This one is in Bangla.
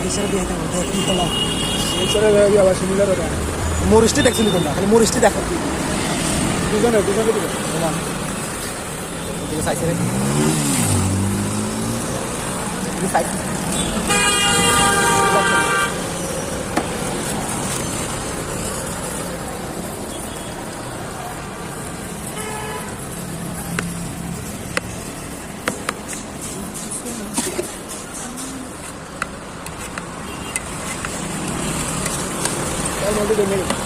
বিচারে দিয়ে থাকবো কি করলাম বিচারে আবার শুনলে কথা মরিচটি দেখছিলি তোমরা খালি মরিচটি দেখো দুজনে দিবে তোমার সাইজে রেখে সাইজ তার মধ্যে